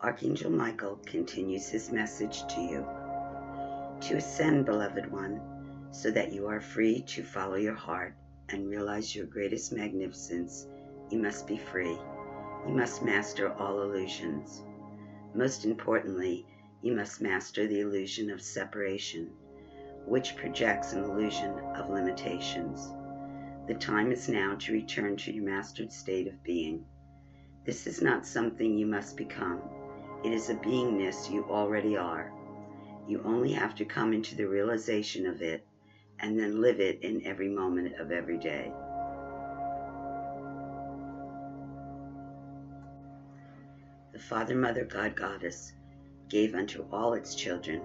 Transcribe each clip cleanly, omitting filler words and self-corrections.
Archangel Michael continues his message to you. To ascend, beloved one, so that you are free to follow your heart and realize your greatest magnificence, you must be free. You must master all illusions. Most importantly, you must master the illusion of separation, which projects an illusion of limitations. The time is now to return to your mastered state of being. This is not something you must become. It is a beingness you already are. You only have to come into the realization of it and then live it in every moment of every day. The Father, Mother, God, Goddess gave unto all its children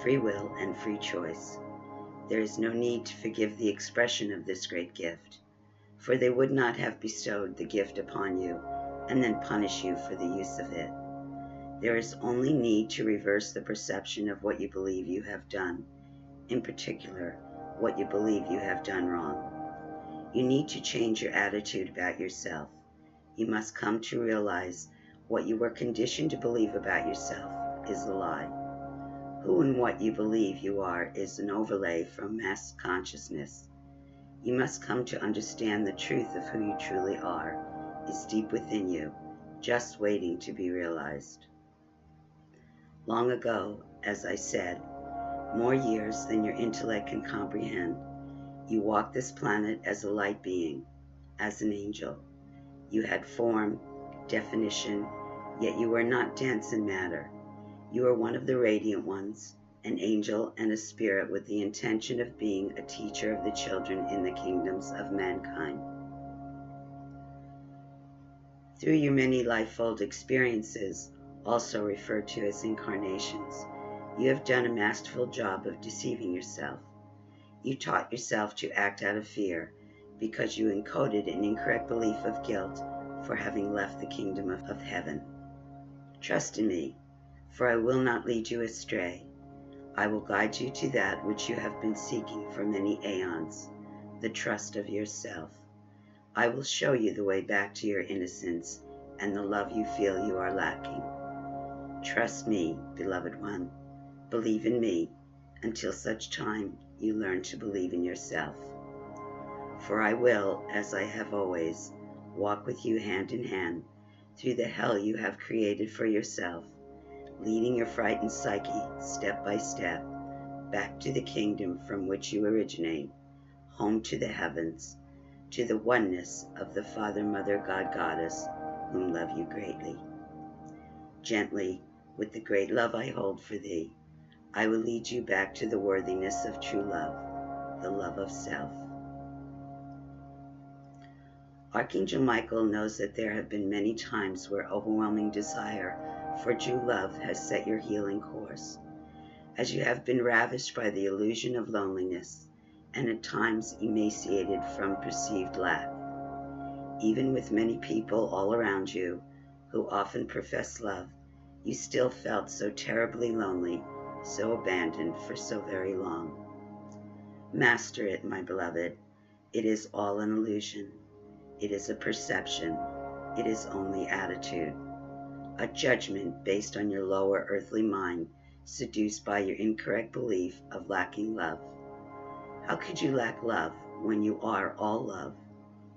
free will and free choice. There is no need to forgive the expression of this great gift, for they would not have bestowed the gift upon you and then punish you for the use of it. There is only need to reverse the perception of what you believe you have done, in particular, what you believe you have done wrong. You need to change your attitude about yourself. You must come to realize what you were conditioned to believe about yourself is a lie. Who and what you believe you are is an overlay from mass consciousness. You must come to understand the truth of who you truly are is deep within you, just waiting to be realized. Long ago, as I said, more years than your intellect can comprehend, you walked this planet as a light being, as an angel. You had form, definition, yet you were not dense in matter. You are one of the radiant ones, an angel and a spirit with the intention of being a teacher of the children in the kingdoms of mankind. Through your many life-fold experiences, also referred to as incarnations, you have done a masterful job of deceiving yourself. You taught yourself to act out of fear because you encoded an incorrect belief of guilt for having left the kingdom of heaven. Trust in me, for I will not lead you astray. I will guide you to that which you have been seeking for many aeons, the trust of yourself. I will show you the way back to your innocence and the love you feel you are lacking. Trust me, beloved one. Believe in me until such time you learn to believe in yourself. For I will, as I have always, walk with you hand in hand through the hell you have created for yourself, leading your frightened psyche step by step back to the kingdom from which you originate, home to the heavens, to the oneness of the Father, Mother, God, Goddess, whom love you greatly. Gently, with the great love I hold for thee, I will lead you back to the worthiness of true love, the love of self. Archangel Michael knows that there have been many times where overwhelming desire for true love has set your healing course, as you have been ravished by the illusion of loneliness and at times emaciated from perceived lack. Even with many people all around you who often profess love, you still felt so terribly lonely, so abandoned for so very long. Master it, my beloved. It is all an illusion. It is a perception. It is only attitude. A judgment based on your lower earthly mind, seduced by your incorrect belief of lacking love. How could you lack love when you are all love,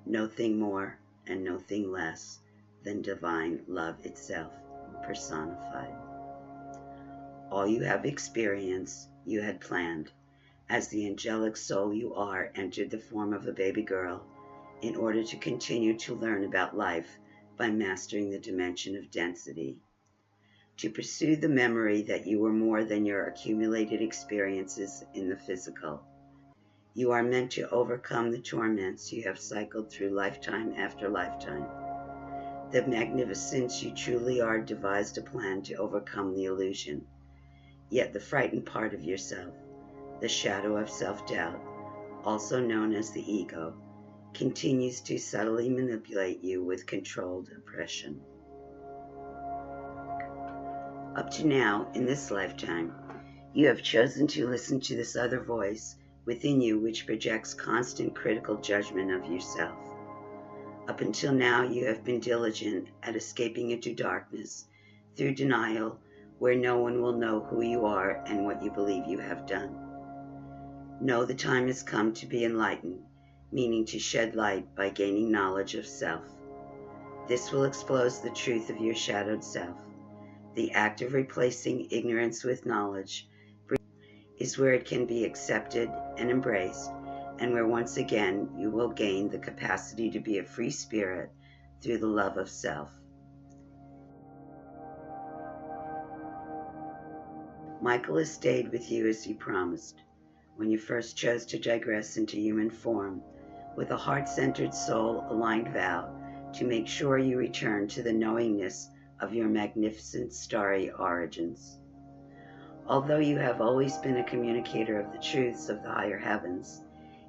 no thing more and no thing less than divine love itself personified? All you have experienced, you had planned, as the angelic soul you are entered the form of a baby girl in order to continue to learn about life by mastering the dimension of density. To pursue the memory that you were more than your accumulated experiences in the physical. You are meant to overcome the torments you have cycled through lifetime after lifetime. The magnificence you truly are devised a plan to overcome the illusion. Yet the frightened part of yourself, the shadow of self-doubt, also known as the ego, continues to subtly manipulate you with controlled oppression. Up to now, in this lifetime, you have chosen to listen to this other voice within you which projects constant critical judgment of yourself. Up until now, you have been diligent at escaping into darkness through denial, where no one will know who you are and what you believe you have done. Know the time has come to be enlightened, meaning to shed light by gaining knowledge of self. This will expose the truth of your shadowed self. The act of replacing ignorance with knowledge is where it can be accepted and embraced, and where once again you will gain the capacity to be a free spirit through the love of self. Michael has stayed with you as he promised, when you first chose to digress into human form, with a heart-centered, soul-aligned vow to make sure you return to the knowingness of your magnificent starry origins. Although you have always been a communicator of the truths of the higher heavens,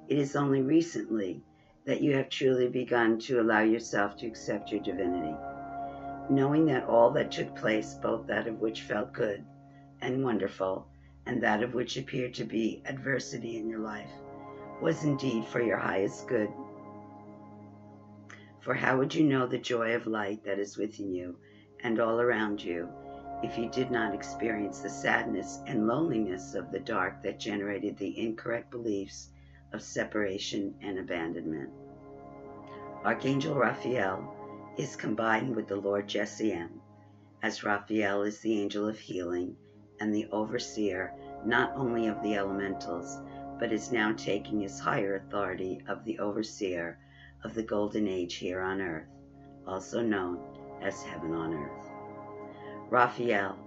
it is only recently that you have truly begun to allow yourself to accept your divinity, knowing that all that took place, both that of which felt good and wonderful, and that of which appeared to be adversity in your life, was indeed for your highest good. For how would you know the joy of light that is within you and all around you if you did not experience the sadness and loneliness of the dark that generated the incorrect beliefs of separation and abandonment? Archangel Raphael is combined with the Lord Jessiam, as Raphael is the angel of healing and the overseer not only of the elementals, but is now taking his higher authority of the overseer of the golden age here on earth, also known as heaven on earth. Raphael,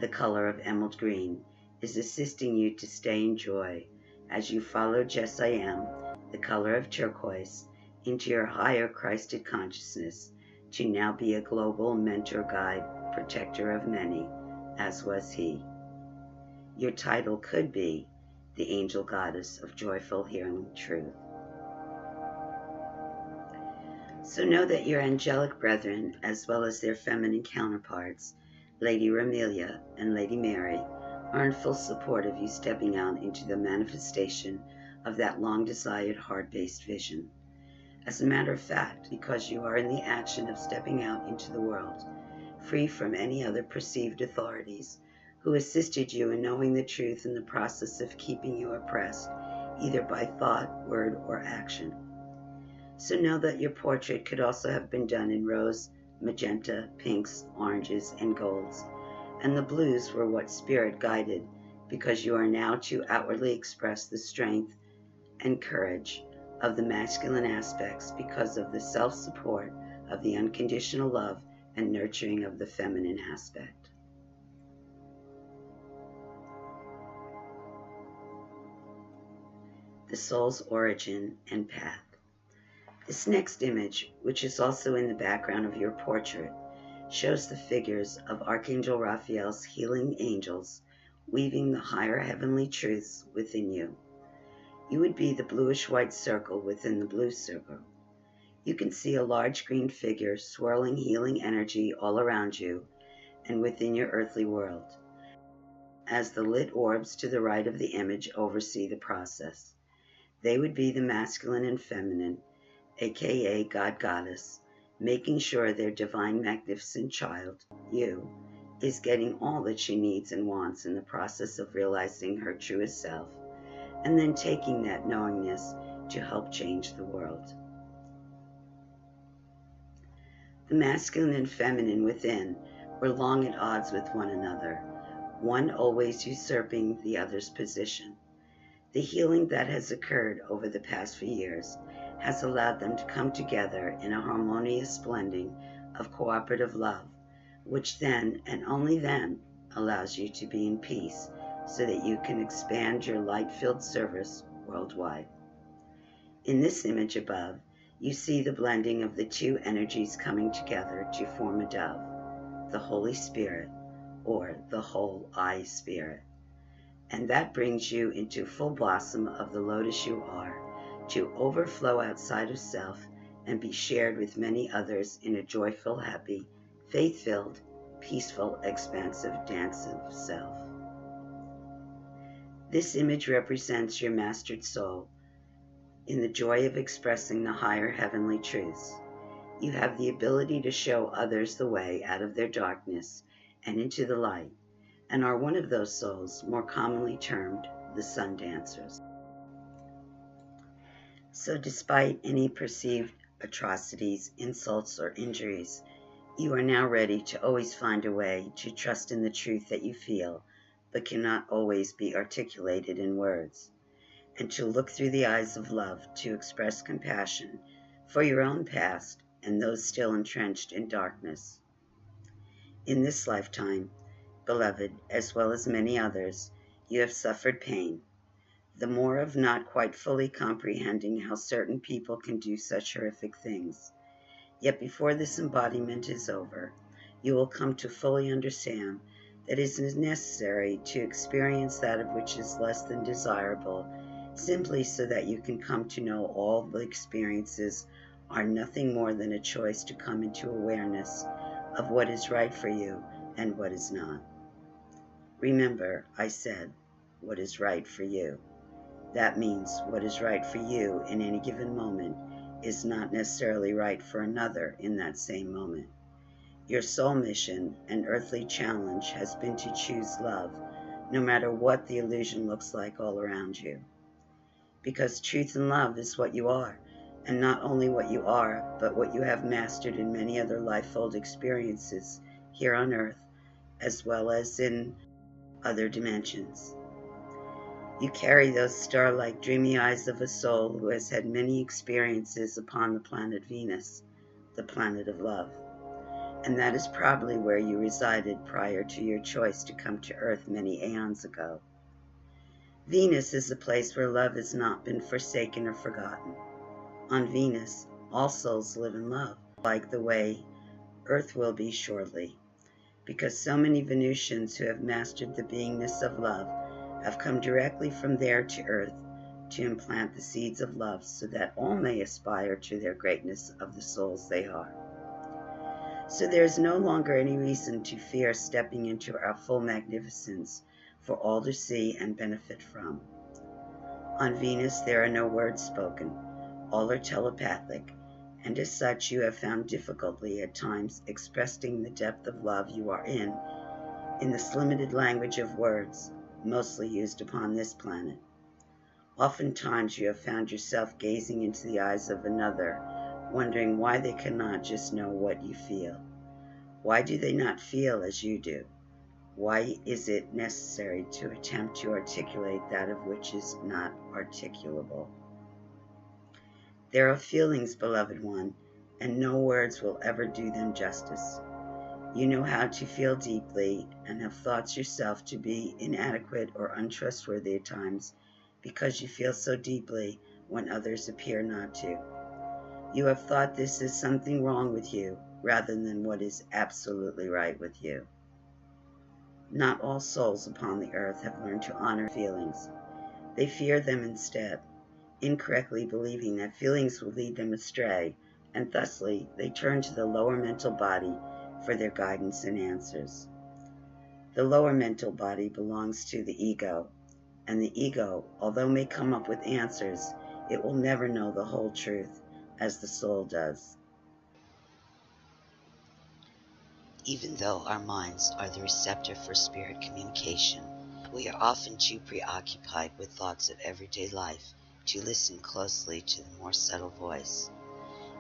the color of emerald green, is assisting you to stay in joy as you follow Jessiam, the color of turquoise, into your higher Christed consciousness to now be a global mentor, guide, protector of many, as was he. Your title could be the Angel Goddess of Joyful Healing Truth. So know that your angelic brethren, as well as their feminine counterparts, Lady Ramelia and Lady Mary, are in full support of you stepping out into the manifestation of that long-desired heart-based vision. As a matter of fact, because you are in the action of stepping out into the world, free from any other perceived authorities who assisted you in knowing the truth in the process of keeping you oppressed, either by thought, word, or action. So know that your portrait could also have been done in rose, magenta, pinks, oranges, and golds, and the blues were what spirit guided, because you are now to outwardly express the strength and courage of the masculine aspects because of the self-support of the unconditional love and nurturing of the feminine aspect. The soul's origin and path. This next image, which is also in the background of your portrait, shows the figures of Archangel Raphael's healing angels weaving the higher heavenly truths within you. You would be the bluish-white circle within the blue circle. You can see a large green figure swirling healing energy all around you and within your earthly world, as the lit orbs to the right of the image oversee the process. They would be the masculine and feminine, aka God Goddess, making sure their divine magnificent child, you, is getting all that she needs and wants in the process of realizing her truest self, and then taking that knowingness to help change the world. The masculine and feminine within were long at odds with one another, one always usurping the other's position. The healing that has occurred over the past few years has allowed them to come together in a harmonious blending of cooperative love, which then, and only then, allows you to be in peace so that you can expand your light-filled service worldwide. In this image above, you see the blending of the two energies coming together to form a dove, the Holy Spirit, or the whole I Spirit. And that brings you into full blossom of the lotus you are, to overflow outside of self and be shared with many others in a joyful, happy, faith-filled, peaceful, expansive dance of self. This image represents your mastered soul in the joy of expressing the higher heavenly truths. You have the ability to show others the way out of their darkness and into the light, and are one of those souls more commonly termed the sun dancers. So despite any perceived atrocities, insults, or injuries, you are now ready to always find a way to trust in the truth that you feel, but cannot always be articulated in words, and to look through the eyes of love to express compassion for your own past and those still entrenched in darkness. In this lifetime, beloved, as well as many others, you have suffered pain, the more of not quite fully comprehending how certain people can do such horrific things. Yet before this embodiment is over, you will come to fully understand that it is necessary to experience that of which is less than desirable, simply so that you can come to know all the experiences are nothing more than a choice to come into awareness of what is right for you and what is not. Remember, I said, what is right for you. That means what is right for you in any given moment is not necessarily right for another in that same moment. Your soul mission and earthly challenge has been to choose love, no matter what the illusion looks like all around you. Because truth and love is what you are, and not only what you are, but what you have mastered in many other life-fold experiences here on earth, as well as in other dimensions. You carry those star-like, dreamy eyes of a soul who has had many experiences upon the planet Venus, the planet of love. And that is probably where you resided prior to your choice to come to Earth many aeons ago. Venus is a place where love has not been forsaken or forgotten. On Venus, all souls live in love, like the way Earth will be shortly, because so many Venusians who have mastered the beingness of love have come directly from there to Earth to implant the seeds of love so that all may aspire to their greatness of the souls they are. So there is no longer any reason to fear stepping into our full magnificence for all to see and benefit from. On Venus there are no words spoken, all are telepathic, and as such you have found difficulty at times expressing the depth of love you are in this limited language of words, mostly used upon this planet. Oftentimes you have found yourself gazing into the eyes of another, wondering why they cannot just know what you feel. Why do they not feel as you do? Why is it necessary to attempt to articulate that of which is not articulable? There are feelings, beloved one, and no words will ever do them justice. You know how to feel deeply and have thought yourself to be inadequate or untrustworthy at times because you feel so deeply when others appear not to. You have thought this is something wrong with you rather than what is absolutely right with you. Not all souls upon the earth have learned to honor feelings. They fear them instead, incorrectly believing that feelings will lead them astray, and thusly they turn to the lower mental body for their guidance and answers. The lower mental body belongs to the ego, and the ego, although may come up with answers, it will never know the whole truth as the soul does. Even though our minds are the receptor for spirit communication, we are often too preoccupied with thoughts of everyday life to listen closely to the more subtle voice.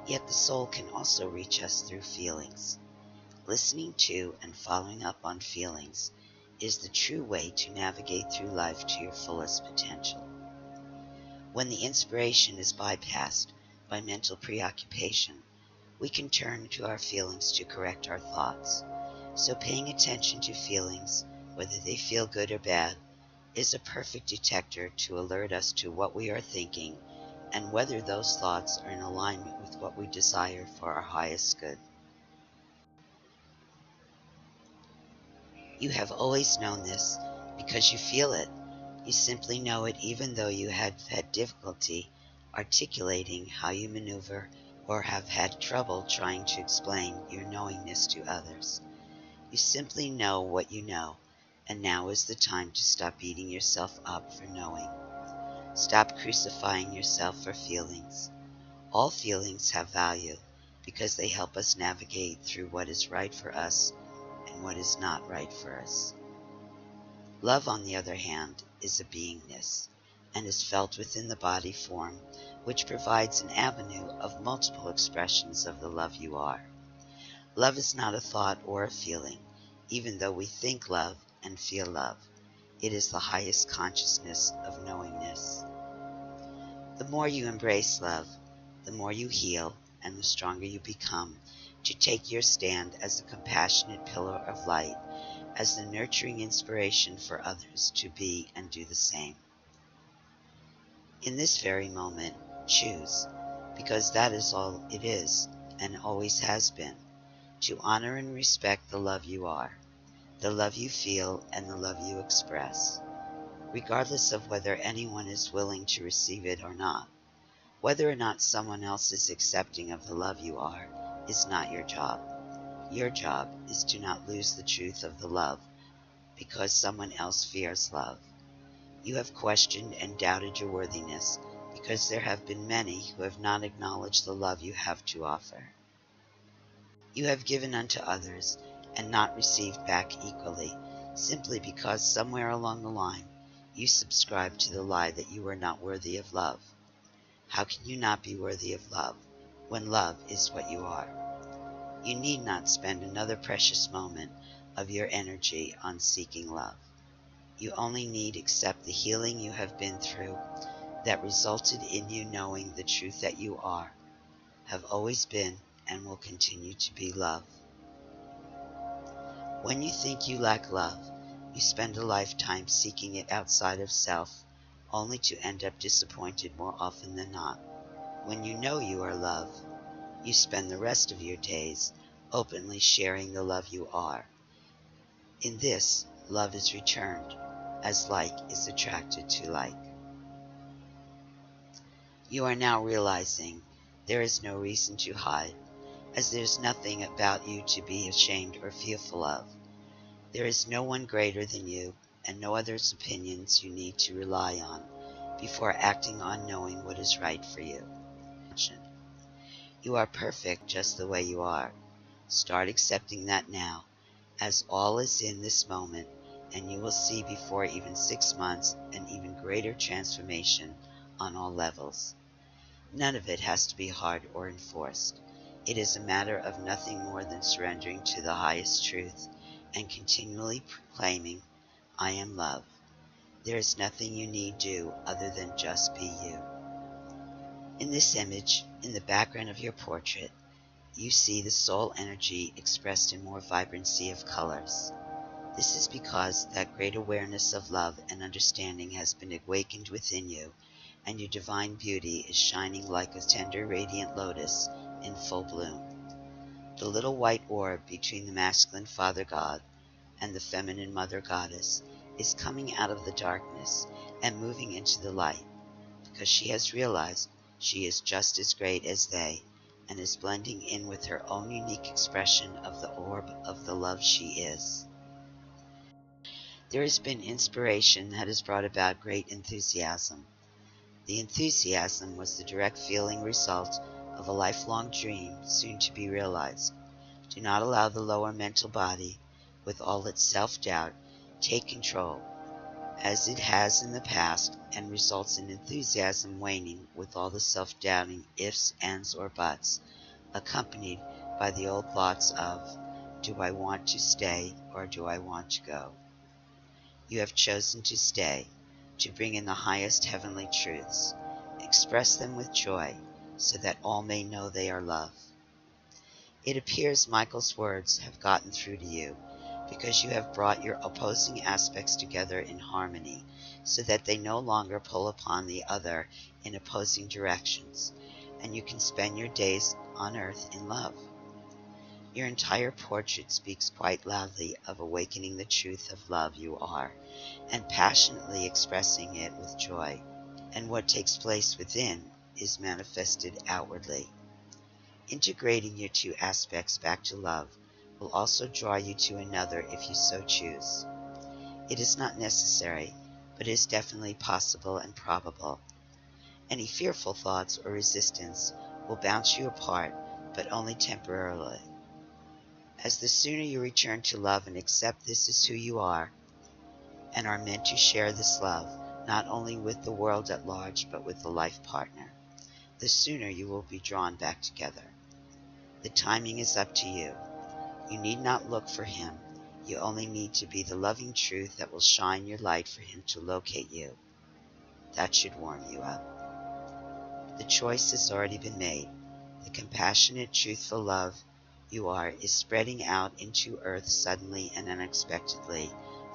Yet the soul can also reach us through feelings. Listening to and following up on feelings is the true way to navigate through life to your fullest potential. When the inspiration is bypassed by mental preoccupation, we can turn to our feelings to correct our thoughts. So paying attention to feelings, whether they feel good or bad, is a perfect detector to alert us to what we are thinking and whether those thoughts are in alignment with what we desire for our highest good. You have always known this because you feel it. You simply know it even though you have had difficulty articulating how you maneuver or have had trouble trying to explain your knowingness to others. You simply know what you know, and now is the time to stop beating yourself up for knowing. Stop crucifying yourself for feelings. All feelings have value because they help us navigate through what is right for us and what is not right for us. Love, on the other hand, is a beingness, and is felt within the body form, which provides an avenue of multiple expressions of the love you are. Love is not a thought or a feeling, even though we think love and feel love. It is the highest consciousness of knowingness. The more you embrace love, the more you heal and the stronger you become to take your stand as a compassionate pillar of light, as the nurturing inspiration for others to be and do the same. In this very moment, choose, because that is all it is and always has been, to honor and respect the love you are, the love you feel, and the love you express, regardless of whether anyone is willing to receive it or not. Whether or not someone else is accepting of the love you are is not your job. Your job is to not lose the truth of the love because someone else fears love. You have questioned and doubted your worthiness because there have been many who have not acknowledged the love you have to offer. You have given unto others and not received back equally, simply because somewhere along the line you subscribed to the lie that you were not worthy of love. How can you not be worthy of love when love is what you are? You need not spend another precious moment of your energy on seeking love. You only need accept the healing you have been through that resulted in you knowing the truth that you are, have always been, and will continue to be love. When you think you lack love, you spend a lifetime seeking it outside of self, only to end up disappointed more often than not. When you know you are love, you spend the rest of your days openly sharing the love you are. In this, love is returned, as like is attracted to like. You are now realizing there is no reason to hide, as there is nothing about you to be ashamed or fearful of. There is no one greater than you, and no other's opinions you need to rely on before acting on knowing what is right for you. You are perfect just the way you are. Start accepting that now, as all is in this moment, and you will see before even 6 months an even greater transformation on all levels. None of it has to be hard or enforced. It is a matter of nothing more than surrendering to the highest truth and continually proclaiming, I am love. There is nothing you need do other than just be you. In this image, in the background of your portrait, you see the soul energy expressed in more vibrancy of colors. This is because that great awareness of love and understanding has been awakened within you, and your divine beauty is shining like a tender radiant lotus in full bloom. The little white orb between the masculine Father God and the feminine Mother Goddess is coming out of the darkness and moving into the light, because she has realized she is just as great as they, and is blending in with her own unique expression of the orb of the love she is. There has been inspiration that has brought about great enthusiasm. The enthusiasm was the direct feeling result of a lifelong dream soon to be realized. Do not allow the lower mental body, with all its self-doubt, take control, as it has in the past, and results in enthusiasm waning with all the self-doubting ifs, ands, or buts, accompanied by the old thoughts of, do I want to stay or do I want to go? You have chosen to stay, to bring in the highest heavenly truths. Express them with joy, so that all may know they are love. It appears Michael's words have gotten through to you, because you have brought your opposing aspects together in harmony, so that they no longer pull upon the other in opposing directions, and you can spend your days on earth in love. Your entire portrait speaks quite loudly of awakening the truth of love you are, and passionately expressing it with joy, and what takes place within is manifested outwardly. Integrating your two aspects back to love will also draw you to another if you so choose. It is not necessary, but is definitely possible and probable. Any fearful thoughts or resistance will bounce you apart, but only temporarily. As the sooner you return to love and accept this is who you are, and are meant to share this love, not only with the world at large, but with the life partner, the sooner you will be drawn back together. The timing is up to you. You need not look for him. You only need to be the loving truth that will shine your light for him to locate you. That should warm you up. The choice has already been made. The compassionate, truthful love you are is spreading out into earth suddenly and unexpectedly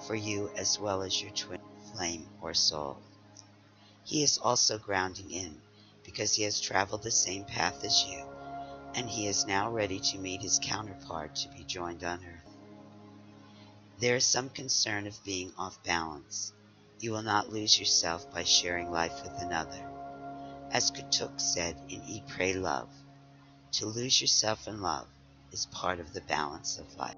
for you as well as your twin flame or soul. He is also grounding in because he has traveled the same path as you, and he is now ready to meet his counterpart to be joined on earth. There is some concern of being off balance. You will not lose yourself by sharing life with another. As Kutuk said in Eat, Pray, Love, to lose yourself in love is part of the balance of life.